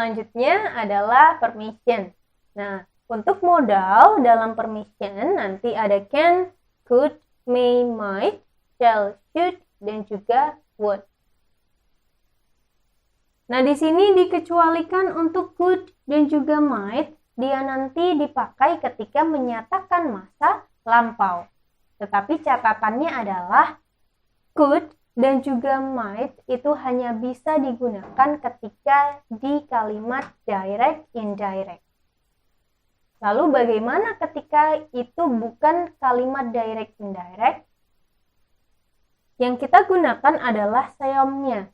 Selanjutnya adalah permission. Nah, untuk modal dalam permission nanti ada can, could, may, might, shall, should, dan juga would. Nah, di sini dikecualikan untuk could dan juga might, dia nanti dipakai ketika menyatakan masa lampau. Tetapi catatannya adalah could dan juga might itu hanya bisa digunakan ketika di kalimat direct indirect. Lalu bagaimana ketika itu bukan kalimat direct indirect? Yang kita gunakan adalah seomnya.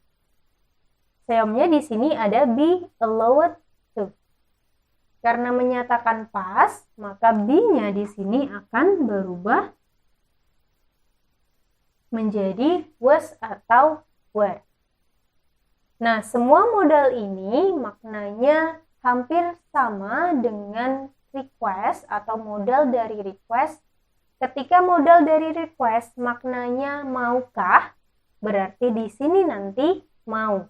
Seomnya di sini ada be allowed to. Karena menyatakan past, maka be-nya di sini akan berubah menjadi was atau were. Nah, semua modal ini maknanya hampir sama dengan request atau modal dari request. Ketika modal dari request maknanya maukah, berarti di sini nanti mau.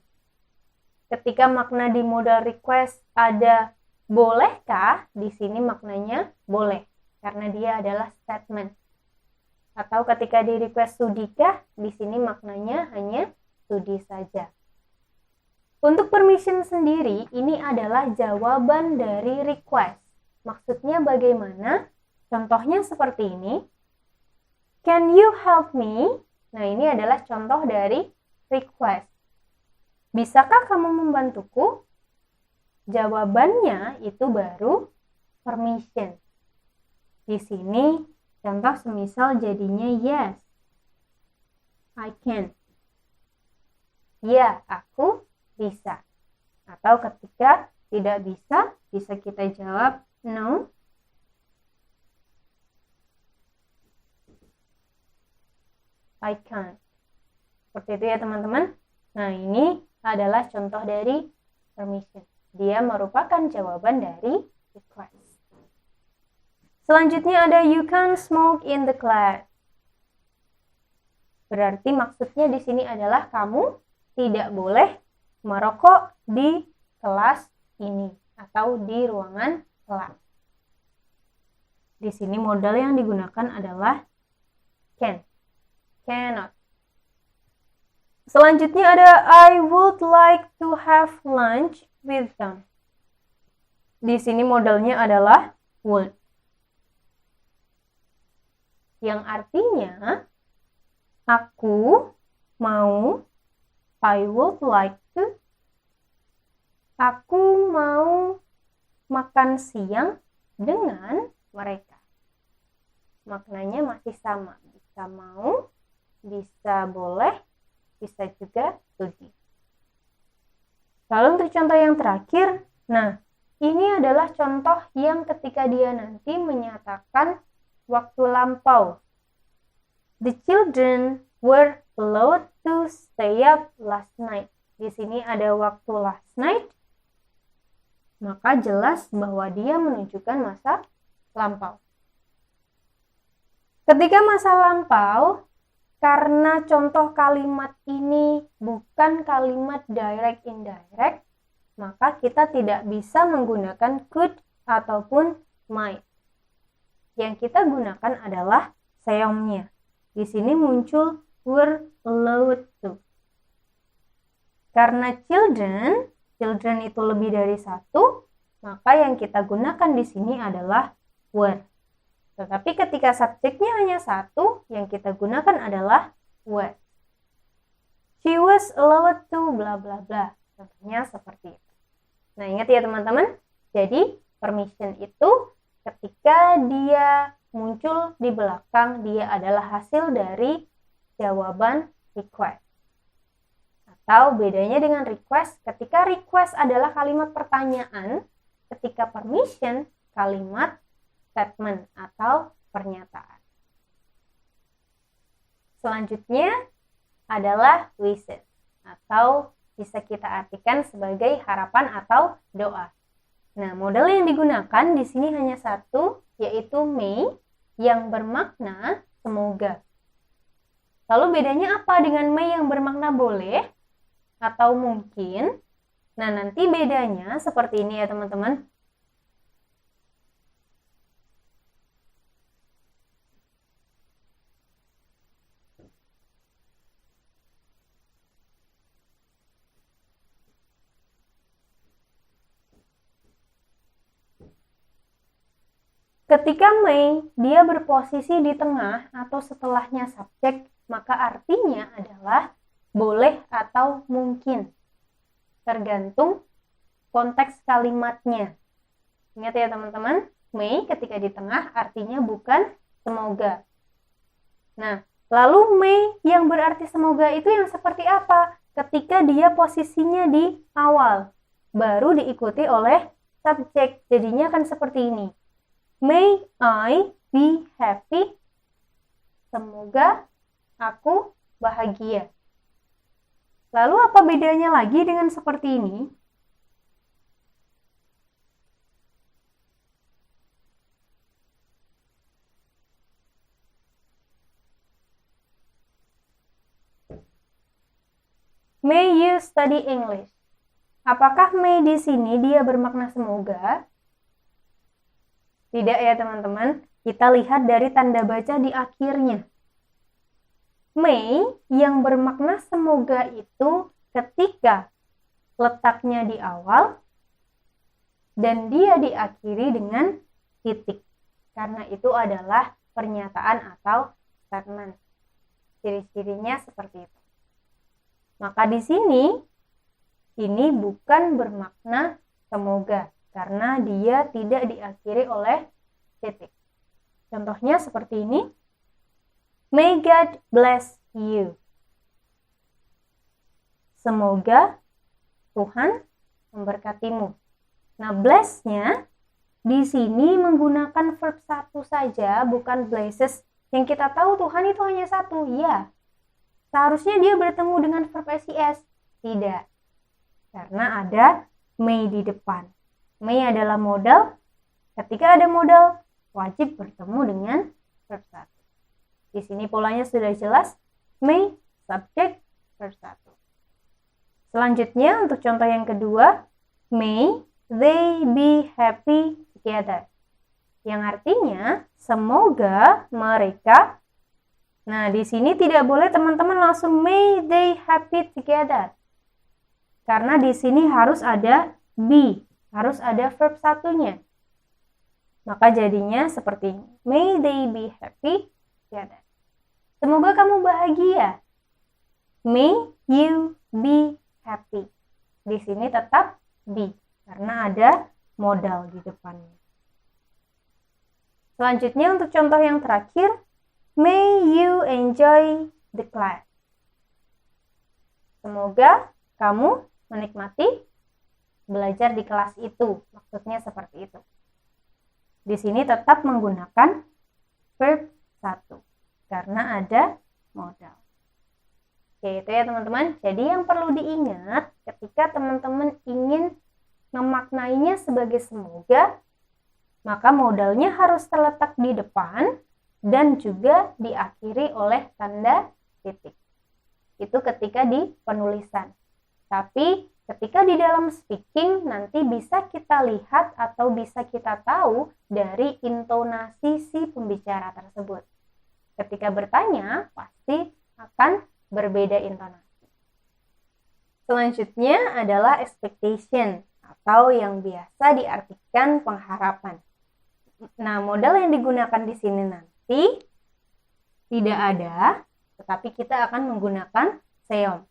Ketika makna di modal request ada bolehkah, di sini maknanya boleh karena dia adalah statement. Atau ketika di request sudikah, di sini maknanya hanya sudi saja. Untuk permission sendiri, ini adalah jawaban dari request. Maksudnya bagaimana? Contohnya seperti ini. Can you help me? Nah, ini adalah contoh dari request. Bisakah kamu membantuku? Jawabannya itu baru permission. Di sini contoh semisal jadinya yes, I can. Ya, aku bisa. Atau ketika tidak bisa, bisa kita jawab no, I can't. Seperti itu ya teman-teman. Nah, ini adalah contoh dari permission. Dia merupakan jawaban dari request. Selanjutnya ada you can't smoke in the class. Berarti maksudnya di sini adalah kamu tidak boleh merokok di kelas ini atau di ruangan kelas. Di sini modal yang digunakan adalah can, cannot. Selanjutnya ada I would like to have lunch with them. Di sini modalnya adalah would. Yang artinya aku mau, I would like to, aku mau makan siang dengan mereka. Maknanya masih sama, bisa mau, bisa boleh, bisa juga sudi. Lalu untuk contoh yang terakhir, nah ini adalah contoh yang ketika dia nanti menyatakan waktu lampau. The children were allowed to stay up last night. Di sini ada waktu last night, maka jelas bahwa dia menunjukkan masa lampau. Ketika masa lampau, karena contoh kalimat ini bukan kalimat direct indirect, maka kita tidak bisa menggunakan could ataupun might. Yang kita gunakan adalah seomnya. Di sini muncul were allowed to. Karena children itu lebih dari satu, maka yang kita gunakan di sini adalah were. Tetapi ketika subjeknya hanya satu, yang kita gunakan adalah was. She was allowed to bla bla bla. Contohnya seperti itu. Nah, ingat ya teman-teman. Jadi permission itu ketika dia muncul di belakang, dia adalah hasil dari jawaban request. Atau bedanya dengan request, ketika request adalah kalimat pertanyaan, ketika permission kalimat statement atau pernyataan. Selanjutnya adalah wishes atau bisa kita artikan sebagai harapan atau doa. Nah, modal yang digunakan di sini hanya satu, yaitu may, yang bermakna semoga. Lalu bedanya apa dengan may yang bermakna boleh atau mungkin? Nah, nanti bedanya seperti ini ya teman-teman. Ketika may, dia berposisi di tengah atau setelahnya subjek, maka artinya adalah boleh atau mungkin. Tergantung konteks kalimatnya. Ingat ya teman-teman, may ketika di tengah artinya bukan semoga. Nah, lalu may yang berarti semoga itu yang seperti apa? Ketika dia posisinya di awal, baru diikuti oleh subjek. Jadinya kan seperti ini. May I be happy? Semoga aku bahagia. Lalu apa bedanya lagi dengan seperti ini? May you study English? Apakah may di sini dia bermakna semoga? Tidak ya teman-teman. Kita lihat dari tanda baca di akhirnya. May yang bermakna semoga itu ketika letaknya di awal dan dia diakhiri dengan titik. Karena itu adalah pernyataan atau statement. Ciri-cirinya seperti itu. Maka di sini ini bukan bermakna semoga karena dia tidak diakhiri oleh titik. Contohnya seperti ini. May God bless you. Semoga Tuhan memberkatimu. Nah, bless-nya di sini menggunakan verb satu saja, bukan blesses. Yang kita tahu Tuhan itu hanya satu, ya. Seharusnya dia bertemu dengan verb SIS. Tidak. Karena ada may di depan. May adalah modal. Ketika ada modal, wajib bertemu dengan verb satu. Di sini polanya sudah jelas. May, subjek, verb satu. Selanjutnya untuk contoh yang kedua, may they be happy together. Yang artinya semoga mereka. Nah, di sini tidak boleh teman-teman langsung may they happy together. Karena di sini harus ada be, harus ada verb satunya. Maka jadinya seperti ini. May they be happy together. Semoga kamu bahagia. May you be happy. Di sini tetap be karena ada modal di depannya. Selanjutnya untuk contoh yang terakhir, may you enjoy the class. Semoga kamu menikmati belajar di kelas itu. Maksudnya seperti itu. Di sini tetap menggunakan verb 1 karena ada modal. Oke, itu ya teman-teman. Jadi yang perlu diingat ketika teman-teman ingin memaknainya sebagai semoga, maka modalnya harus terletak di depan dan juga diakhiri oleh tanda titik. Itu ketika di penulisan. Tapi ketika di dalam speaking nanti bisa kita lihat atau bisa kita tahu dari intonasi si pembicara tersebut. Ketika bertanya, pasti akan berbeda intonasi. Selanjutnya adalah expectation atau yang biasa diartikan pengharapan. Nah, modal yang digunakan di sini nanti tidak ada, tetapi kita akan menggunakan seom.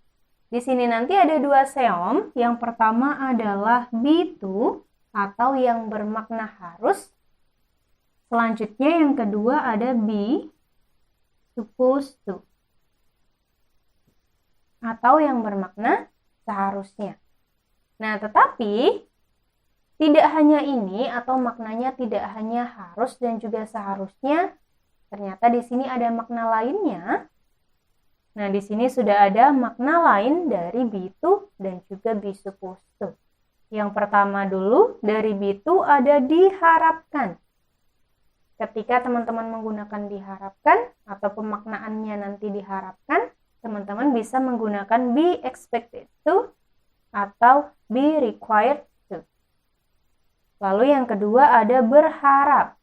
Di sini nanti ada dua seom. Yang pertama adalah be to atau yang bermakna harus. Selanjutnya yang kedua ada be supposed to atau yang bermakna seharusnya. Nah, tetapi tidak hanya ini atau maknanya tidak hanya harus dan juga seharusnya, ternyata di sini ada makna lainnya. Nah, di sini sudah ada makna lain dari be to dan juga be supposed to. Yang pertama dulu dari be to ada diharapkan. Ketika teman-teman menggunakan diharapkan atau pemaknaannya nanti diharapkan, teman-teman bisa menggunakan be expected to atau be required to. Lalu yang kedua ada berharap.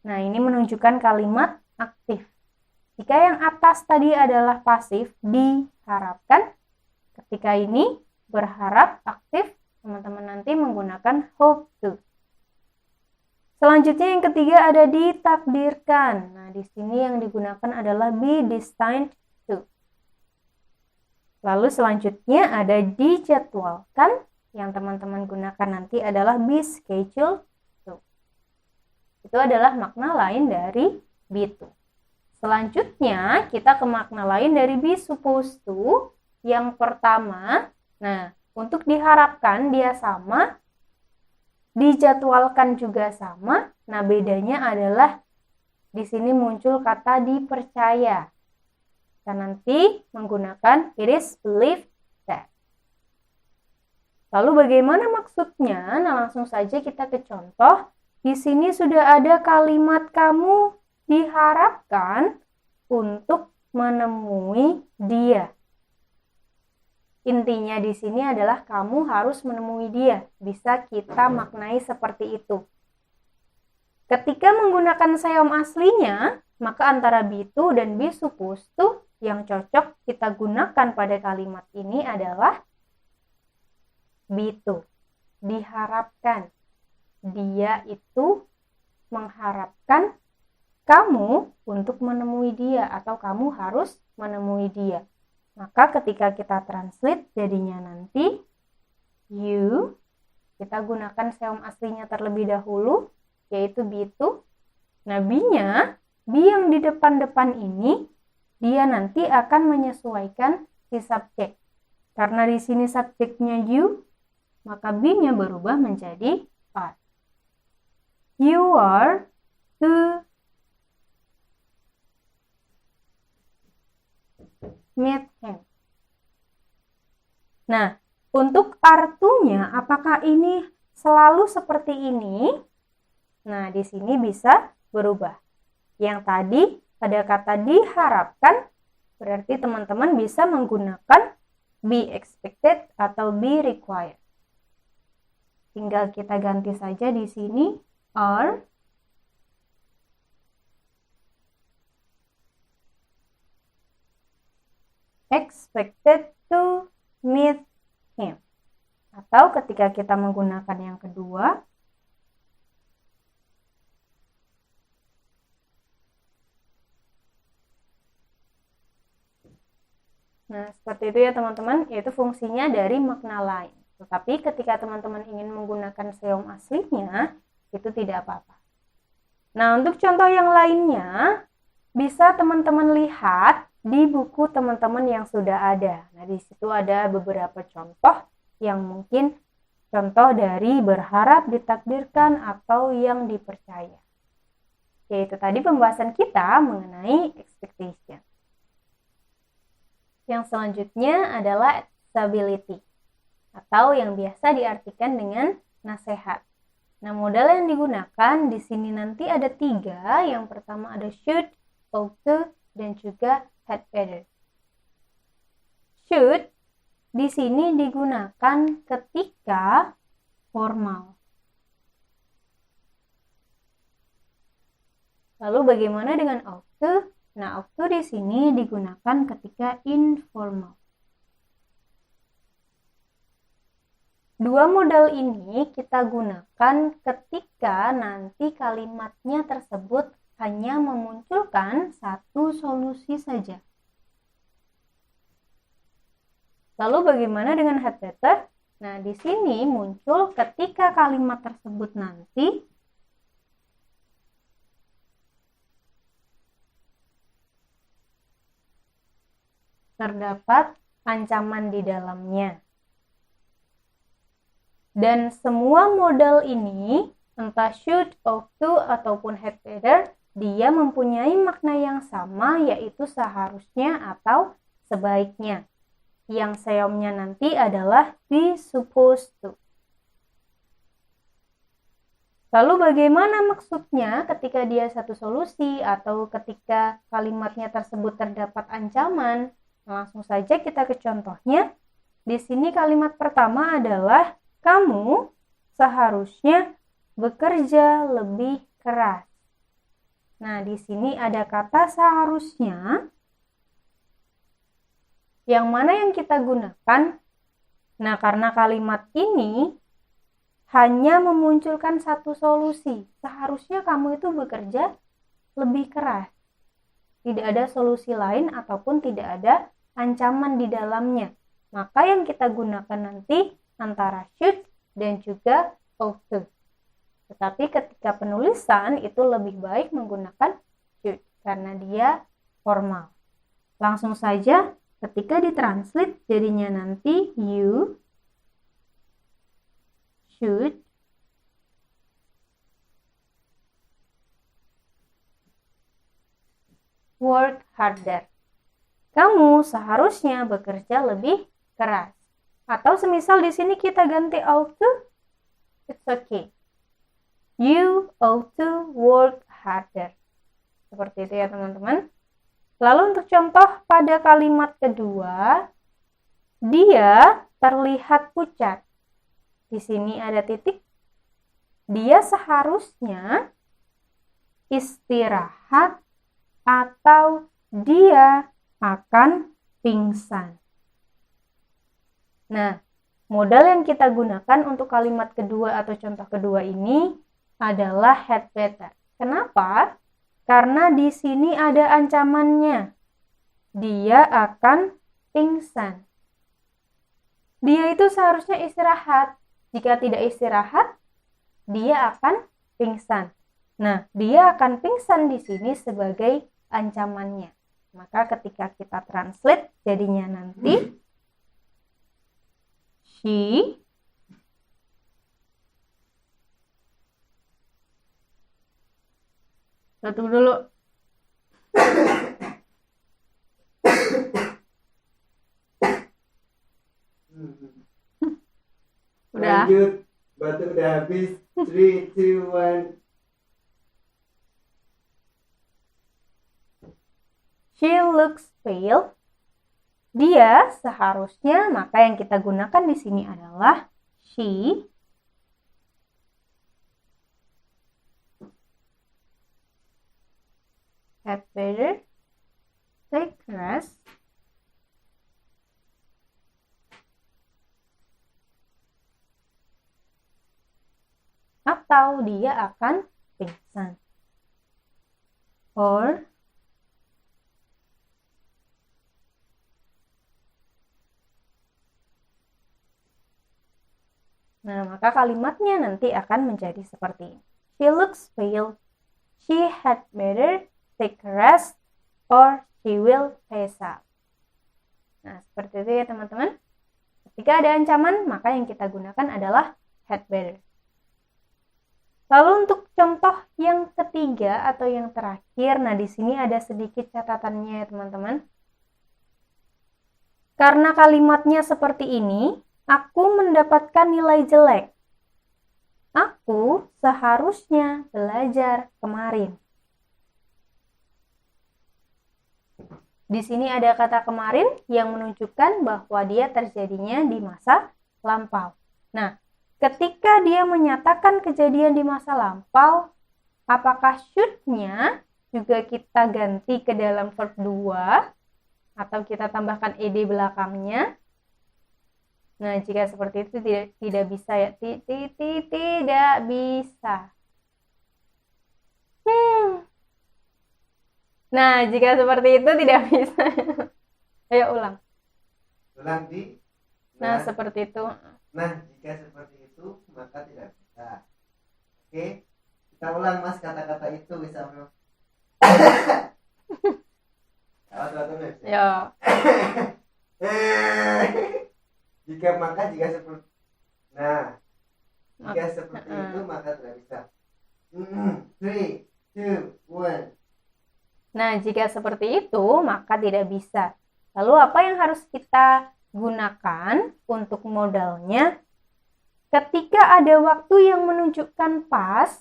Nah, ini menunjukkan kalimat aktif. Jika yang atas tadi adalah pasif, diharapkan. Ketika ini berharap aktif, teman-teman nanti menggunakan hope to. Selanjutnya yang ketiga ada ditakdirkan. Nah, di sini yang digunakan adalah be destined to. Lalu selanjutnya ada dijadwalkan, yang teman-teman gunakan nanti adalah be scheduled to. Itu adalah makna lain dari be to. Selanjutnya kita ke makna lain dari be supposed to. Yang pertama, nah untuk diharapkan dia sama, dijadwalkan juga sama. Nah, bedanya adalah di sini muncul kata dipercaya. Kita nanti menggunakan it is believed that. Lalu bagaimana maksudnya? Nah, langsung saja kita ke contoh. Di sini sudah ada kalimat kamu diharapkan untuk menemui dia. Intinya di sini adalah kamu harus menemui dia. Bisa kita maknai seperti itu. Ketika menggunakan seom aslinya, maka antara be to dan be supposed to yang cocok kita gunakan pada kalimat ini adalah be to. Diharapkan. Dia itu mengharapkan kamu untuk menemui dia atau kamu harus menemui dia. Maka ketika kita translate jadinya nanti you, kita gunakan seom aslinya terlebih dahulu, yaitu be to. Nah, be-nya, be yang di depan-depan ini, dia nanti akan menyesuaikan si subjek. Karena di sini subjeknya you, maka be-nya berubah menjadi are. You are to meet him. Nah, untuk artunya apakah ini selalu seperti ini? Nah, di sini bisa berubah. Yang tadi pada kata diharapkan, berarti teman-teman bisa menggunakan be expected atau be required. Tinggal kita ganti saja di sini are expected to meet him. Atau ketika kita menggunakan yang kedua, nah seperti itu ya teman-teman, yaitu fungsinya dari makna lain. Tetapi ketika teman-teman ingin menggunakan seom aslinya, itu tidak apa-apa. Nah, untuk contoh yang lainnya, bisa teman-teman lihat di buku teman-teman yang sudah ada. Nah, di situ ada beberapa contoh yang mungkin contoh dari berharap, ditakdirkan, atau yang dipercaya. Yaitu tadi pembahasan kita mengenai expectation. Yang selanjutnya adalah stability, atau yang biasa diartikan dengan nasihat. Nah, modal yang digunakan di sini nanti ada 3. Yang pertama ada should, ought to, dan juga had better. Should di sini digunakan ketika formal. Lalu bagaimana dengan ought to? Nah, ought to di sini digunakan ketika informal. Dua modal ini kita gunakan ketika nanti kalimatnya tersebut hanya memunculkan satu solusi saja. Lalu bagaimana dengan had better? Nah, di sini muncul ketika kalimat tersebut nanti terdapat ancaman di dalamnya. Dan semua modal ini, entah should, ought to, ataupun had better, dia mempunyai makna yang sama, yaitu seharusnya atau sebaiknya. Yang seomnya nanti adalah be supposed to. Lalu bagaimana maksudnya ketika dia satu solusi atau ketika kalimatnya tersebut terdapat ancaman? Langsung saja kita ke contohnya. Di sini kalimat pertama adalah kamu seharusnya bekerja lebih keras. Nah, di sini ada kata seharusnya. Yang mana yang kita gunakan? Nah, karena kalimat ini hanya memunculkan satu solusi. Seharusnya kamu itu bekerja lebih keras. Tidak ada solusi lain ataupun tidak ada ancaman di dalamnya. Maka yang kita gunakan nanti antara should dan juga ought to. Tetapi ketika penulisan itu lebih baik menggunakan should karena dia formal. Langsung saja ketika ditranslate jadinya nanti you should work harder. Kamu seharusnya bekerja lebih keras. Atau semisal di sini kita ganti ought to, it's okay. You ought to work harder. Seperti itu ya teman-teman. Lalu untuk contoh pada kalimat kedua, dia terlihat pucat. Di sini ada titik. Dia seharusnya istirahat atau dia akan pingsan. Nah, modal yang kita gunakan untuk kalimat kedua atau contoh kedua ini adalah had better. Kenapa? Karena di sini ada ancamannya. Dia akan pingsan. Dia itu seharusnya istirahat. Jika tidak istirahat, dia akan pingsan. Nah, dia akan pingsan di sini sebagai ancamannya. Maka ketika kita translate jadinya nanti she satu dulu. Udah. Lanjut, batu udah habis. 3, 2, 1. She looks pale. Dia seharusnya, maka yang kita gunakan di sini adalah she had better take rest atau dia akan pingsan. Or nah, maka kalimatnya nanti akan menjadi seperti ini. She looks pale. She had better take a rest or she will pass out. Nah, seperti itu ya teman-teman. Ketika ada ancaman, maka yang kita gunakan adalah had better. Lalu untuk contoh yang ketiga atau yang terakhir, nah di sini ada sedikit catatannya ya teman-teman. Karena kalimatnya seperti ini, aku mendapatkan nilai jelek. Aku seharusnya belajar kemarin. Di sini ada kata kemarin yang menunjukkan bahwa dia terjadinya di masa lampau. Nah, ketika dia menyatakan kejadian di masa lampau, apakah should-nya juga kita ganti ke dalam verb 2 atau kita tambahkan ed belakangnya? Nah, jika seperti itu tidak bisa ya. Tidak bisa. Nah, jika seperti itu tidak bisa. Ayo ulang. Ulang di. Nah, seperti itu. Nah, jika seperti itu maka tidak bisa. Oke, kita ulang mas kata-kata itu bisa. Ya. Jika seperti itu maka tidak bisa. 3, 2, 1. Nah, jika seperti itu maka tidak bisa. Lalu apa yang harus kita gunakan untuk modalnya? Ketika ada waktu yang menunjukkan pas,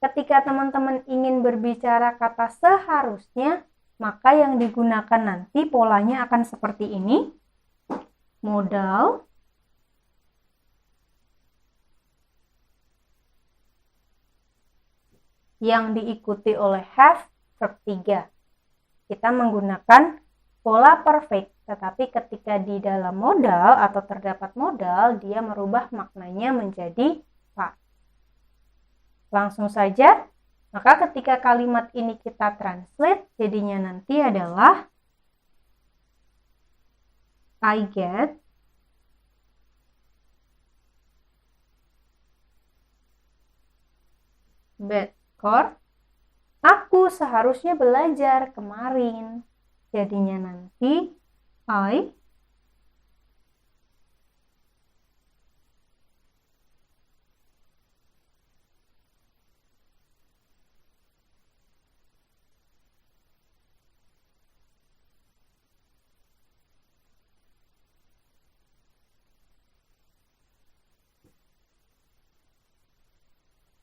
ketika teman-teman ingin berbicara kata seharusnya, maka yang digunakan nanti polanya akan seperti ini. modal yang diikuti oleh have verb 3. Kita menggunakan pola perfect, tetapi ketika di dalam modal atau terdapat modal, dia merubah maknanya menjadi past. Langsung saja, maka ketika kalimat ini kita translate, jadinya nanti adalah I get bad score. Aku seharusnya belajar kemarin. Jadinya nanti I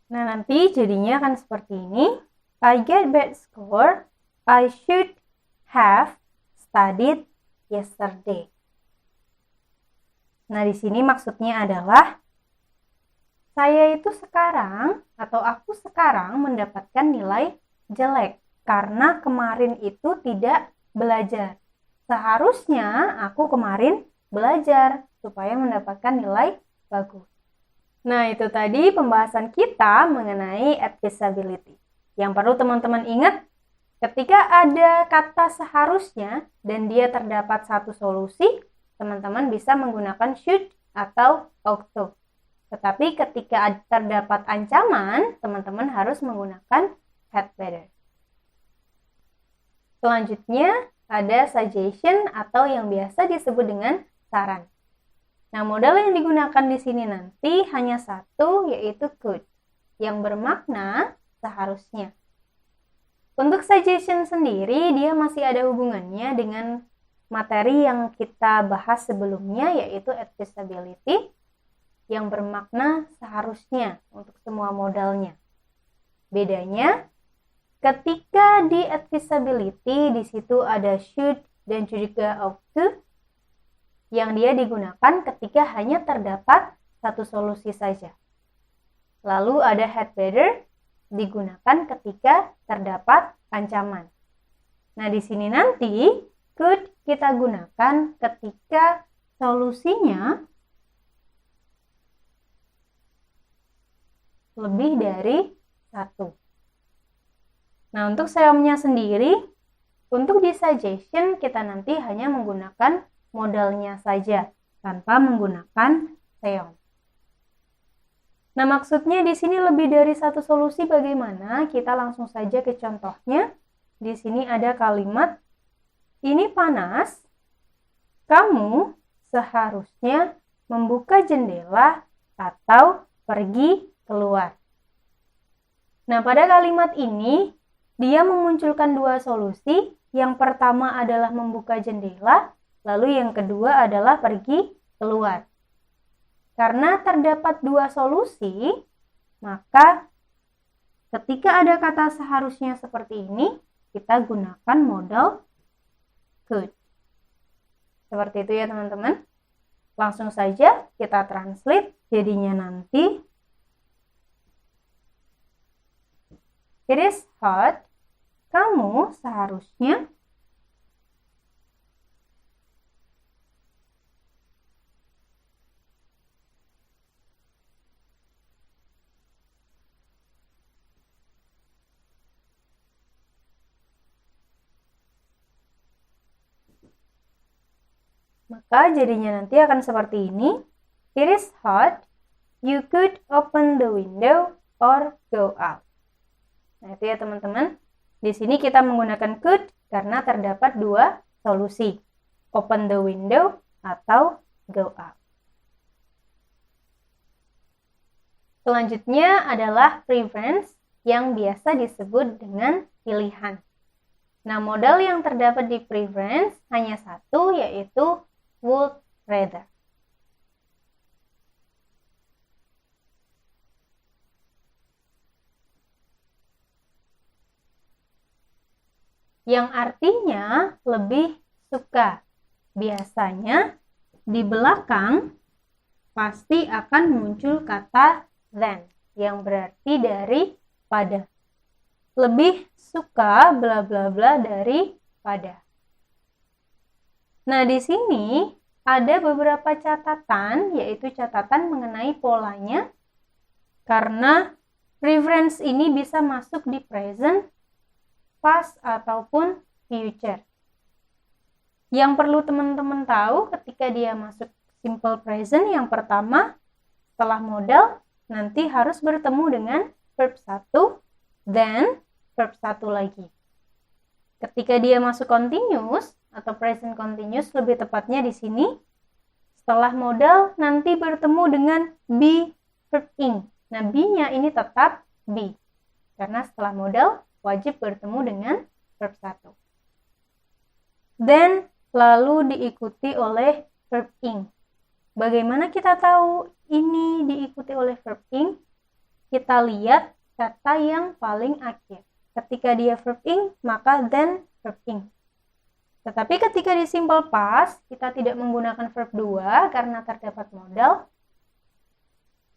Nah, nanti jadinya akan seperti ini. I get bad score. I should have studied yesterday. Nah, di sini maksudnya adalah saya itu sekarang atau aku sekarang mendapatkan nilai jelek karena kemarin itu tidak belajar. Seharusnya aku kemarin belajar supaya mendapatkan nilai bagus. Nah, itu tadi pembahasan kita mengenai advisability. Yang perlu teman-teman ingat, ketika ada kata seharusnya dan dia terdapat satu solusi, teman-teman bisa menggunakan should atau ought to. Tetapi ketika terdapat ancaman, teman-teman harus menggunakan had better. Selanjutnya, ada suggestion atau yang biasa disebut dengan saran. Nah, modal yang digunakan di sini nanti hanya satu, yaitu could, yang bermakna seharusnya. Untuk suggestion sendiri, dia masih ada hubungannya dengan materi yang kita bahas sebelumnya, yaitu advisability, yang bermakna seharusnya untuk semua modalnya. Bedanya, ketika di advisability, di situ ada should dan juga ought to, yang dia digunakan ketika hanya terdapat satu solusi saja. Lalu ada had better digunakan ketika terdapat ancaman. Nah, di sini nanti could kita gunakan ketika solusinya lebih dari satu. Nah, untuk seomnya sendiri, untuk di suggestion kita nanti hanya menggunakan modalnya saja tanpa menggunakan seom. Nah, maksudnya di sini lebih dari satu solusi bagaimana? Kita langsung saja ke contohnya. Di sini ada kalimat, ini panas, kamu seharusnya membuka jendela atau pergi keluar. Nah, pada kalimat ini, dia memunculkan dua solusi. Yang pertama adalah membuka jendela, lalu yang kedua adalah pergi keluar. Karena terdapat dua solusi, maka ketika ada kata seharusnya seperti ini, kita gunakan modal could. Seperti itu ya teman-teman. Langsung saja kita translate, jadinya nanti it is hot, kamu seharusnya maka jadinya nanti akan seperti ini. It is hot, you could open the window or go out. Nah, itu ya teman-teman. Di sini kita menggunakan could karena terdapat dua solusi. Open the window atau go out. Selanjutnya adalah preference yang biasa disebut dengan pilihan. Nah, modal yang terdapat di preference hanya satu, yaitu would rather. Yang artinya lebih suka. Biasanya di belakang pasti akan muncul kata than, yang berarti daripada. Lebih suka bla bla bla daripada. Nah, di sini ada beberapa catatan, yaitu catatan mengenai polanya, karena preference ini bisa masuk di present, past, ataupun future. Yang perlu teman-teman tahu ketika dia masuk simple present, yang pertama, setelah modal, nanti harus bertemu dengan verb 1, then verb 1 lagi. Ketika dia masuk continuous, atau present continuous lebih tepatnya di sini, setelah modal nanti bertemu dengan be verb ing. Nah, be-nya ini tetap be, karena setelah modal wajib bertemu dengan verb 1. Then lalu diikuti oleh verb ing. Bagaimana kita tahu ini diikuti oleh verb ing? Kita lihat kata yang paling akhir. Ketika dia verb ing, maka then verb ing. Tetapi ketika di simple past, kita tidak menggunakan verb 2 karena terdapat modal.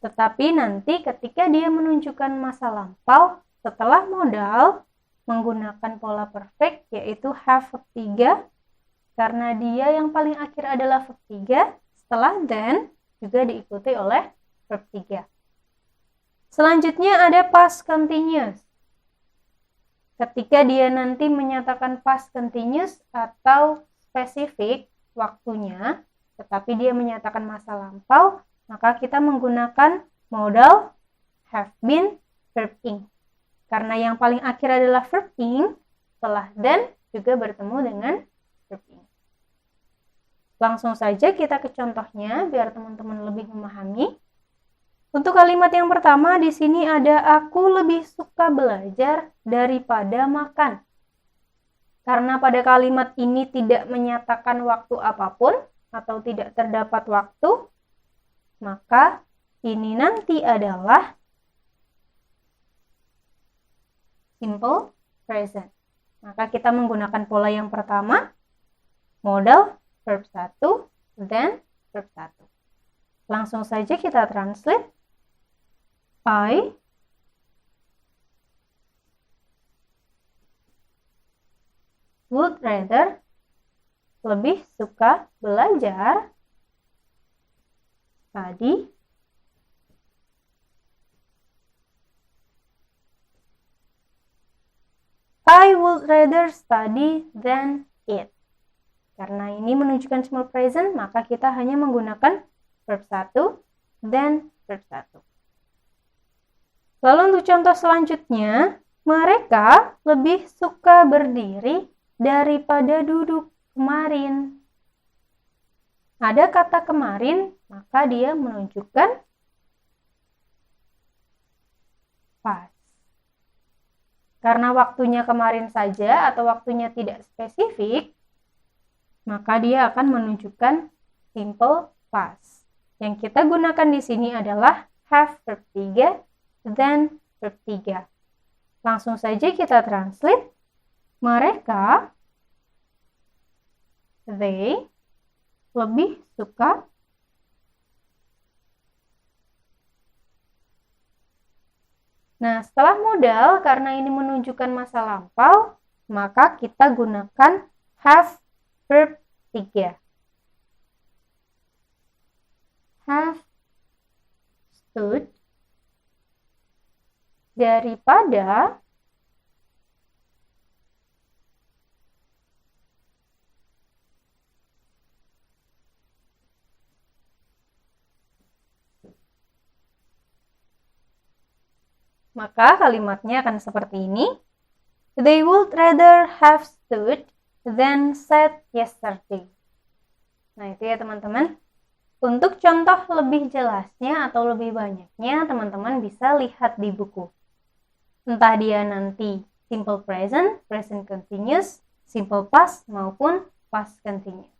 Tetapi nanti ketika dia menunjukkan masa lampau, setelah modal, menggunakan pola perfect, yaitu have verb 3. Karena dia yang paling akhir adalah verb 3, setelah then juga diikuti oleh verb 3. Selanjutnya ada past continuous. Ketika dia nanti menyatakan past continuous atau spesifik waktunya, tetapi dia menyatakan masa lampau, maka kita menggunakan modal have been verb ing. Karena yang paling akhir adalah verb ing, setelah then juga bertemu dengan verb ing. Langsung saja kita ke contohnya biar teman-teman lebih memahami. Untuk kalimat yang pertama di sini ada aku lebih suka belajar daripada makan. Karena pada kalimat ini tidak menyatakan waktu apapun atau tidak terdapat waktu, maka ini nanti adalah simple present. Maka kita menggunakan pola yang pertama, modal verb 1, then verb 1. Langsung saja kita translate. I would rather, lebih suka belajar, study, I would rather study than eat. Karena ini menunjukkan simple present, maka kita hanya menggunakan verb 1, then verb 1. Lalu untuk contoh selanjutnya, mereka lebih suka berdiri daripada duduk kemarin. Ada kata kemarin, maka dia menunjukkan past. Karena waktunya kemarin saja atau waktunya tidak spesifik, maka dia akan menunjukkan simple past. Yang kita gunakan di sini adalah have verb 3, then verb 3. Langsung saja kita translate. Mereka, they, lebih suka Nah, setelah modal, karena ini menunjukkan masa lampau, maka kita gunakan have verb 3. Have stood daripada maka kalimatnya akan seperti ini. They would rather have stood than sat yesterday. Nah, itu ya teman-teman. Untuk contoh lebih jelasnya atau lebih banyaknya, teman-teman bisa lihat di buku. Entah dia nanti simple present, present continuous, simple past, maupun past continuous.